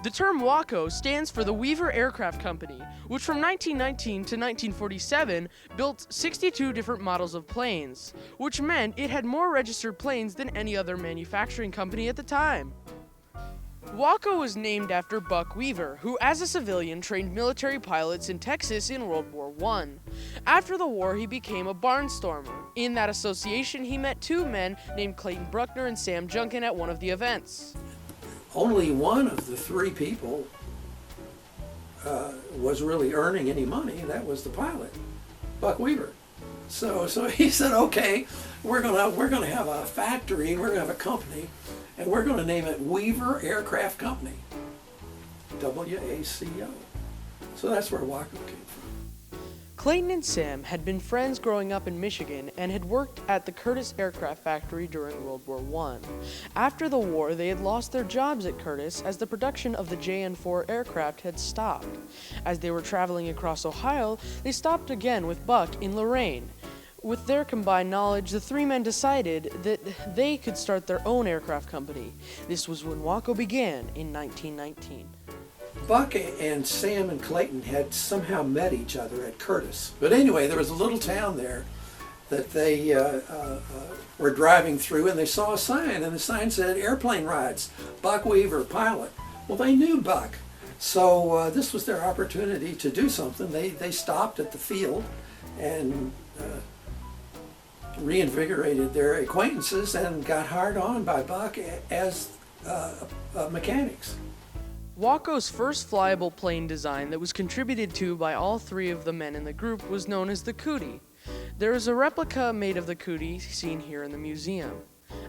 The term WACO stands for the Weaver Aircraft Company, which from 1919 to 1947 built 62 different models of planes, which meant it had more registered planes than any other manufacturing company at the time. WACO was named after Buck Weaver, who as a civilian trained military pilots in Texas in World War I. After the war, he became a barnstormer. In that association, he met two men named Clayton Bruckner and Sam Junkin at one of the events. Only one of the three people was really earning any money, and that was the pilot, Buck Weaver. So he said, okay, we're gonna have a factory, we're gonna have a company, and we're gonna name it Weaver Aircraft Company, WACO. So that's where WACO came from. Clayton and Sam had been friends growing up in Michigan and had worked at the Curtiss Aircraft Factory during World War I. After the war, they had lost their jobs at Curtiss as the production of the JN-4 aircraft had stopped. As they were traveling across Ohio, they stopped again with Buck in Lorain. With their combined knowledge, the three men decided that they could start their own aircraft company. This was when WACO began in 1919. Buck and Sam and Clayton had somehow met each other at Curtiss. But anyway, there was a little town there that they were driving through, and they saw a sign, and the sign said, airplane rides, Buck Weaver, pilot. Well, they knew Buck, so this was their opportunity to do something. They stopped at the field and reinvigorated their acquaintances and got hired on by Buck as mechanics. WACO's first flyable plane design that was contributed to by all three of the men in the group was known as the Cootie. There is a replica made of the Cootie seen here in the museum.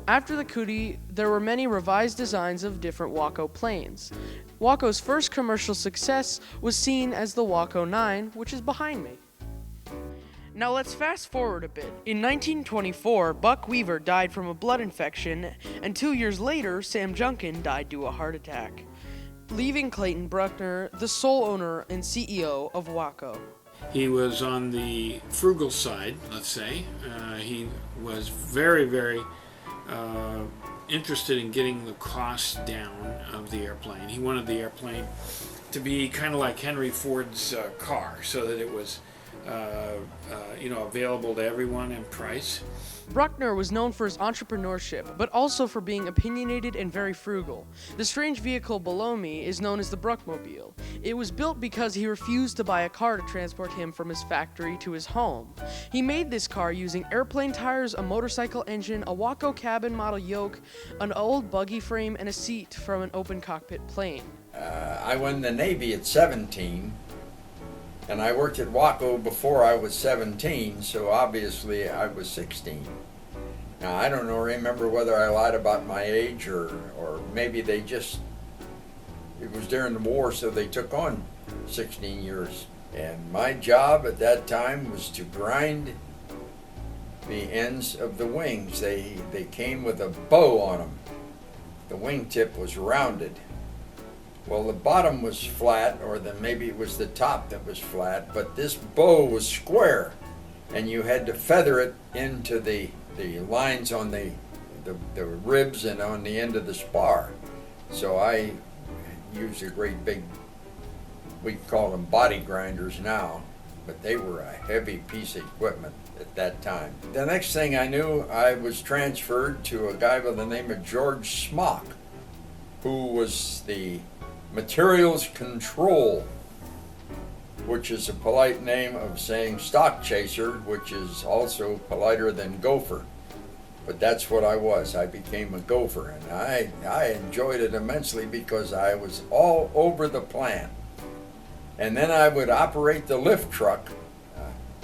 After the Cootie, there were many revised designs of different WACO planes. WACO's first commercial success was seen as the WACO 9, which is behind me. Now let's fast forward a bit. In 1924, Buck Weaver died from a blood infection, and 2 years later, Sam Junkin died due to a heart attack, leaving Clayton Bruckner the sole owner and CEO of WACO. He was on the frugal side, let's say. He was very, very interested in getting the cost down of the airplane. He wanted the airplane to be kind of like Henry Ford's car, so that it was available to everyone in price. Bruckner was known for his entrepreneurship, but also for being opinionated and very frugal. The strange vehicle below me is known as the Bruckmobile. It was built because he refused to buy a car to transport him from his factory to his home. He made this car using airplane tires, a motorcycle engine, a WACO cabin model yoke, an old buggy frame, and a seat from an open cockpit plane. I went in the Navy at 17. And I worked at WACO before I was 17, so obviously I was 16. Now I don't remember whether I lied about my age or maybe it was during the war, so they took on 16 years. And my job at that time was to grind the ends of the wings. They came with a bow on them. The wingtip was rounded. Well, the bottom was flat, or maybe it was the top that was flat, but this bow was square, and you had to feather it into the lines on the ribs and on the end of the spar. So I used a great big, we call them body grinders now, but they were a heavy piece of equipment at that time. The next thing I knew, I was transferred to a guy by the name of George Smock, who was the materials control, which is a polite name of saying stock chaser, which is also politer than gopher. But that's what I was. I became a gopher, and I enjoyed it immensely because I was all over the plant. And then I would operate the lift truck.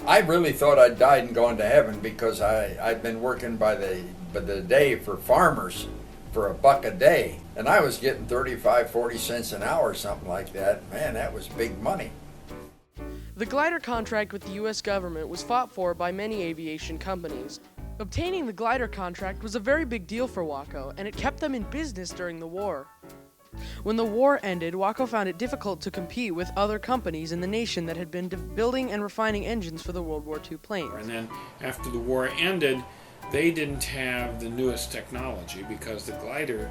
I really thought I'd died and gone to heaven because I'd been working by the day for farmers for $1 a day, and I was getting 35-40 cents an hour, something like that. Man, that was big money. The glider contract with the U.S. government was fought for by many aviation companies. Obtaining the glider contract was a very big deal for WACO, and it kept them in business during the war. When the war ended, WACO found it difficult to compete with other companies in the nation that had been building and refining engines for the World War II planes. And then after the war ended, they didn't have the newest technology because the glider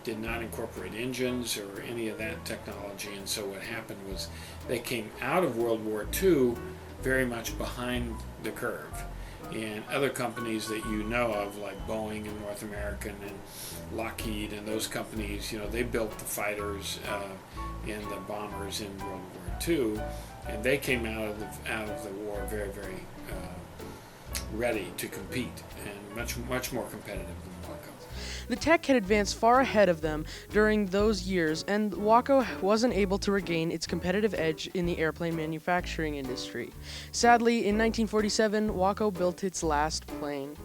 did not incorporate engines or any of that technology. And so what happened was they came out of World War II very much behind the curve. And other companies that you know of, like Boeing and North American and Lockheed and those companies, they built the fighters and the bombers in World War II, and they came out of the war very, very ready to compete and much more competitive than WACO. The tech had advanced far ahead of them during those years, and WACO wasn't able to regain its competitive edge in the airplane manufacturing industry. Sadly, in 1947, WACO built its last plane.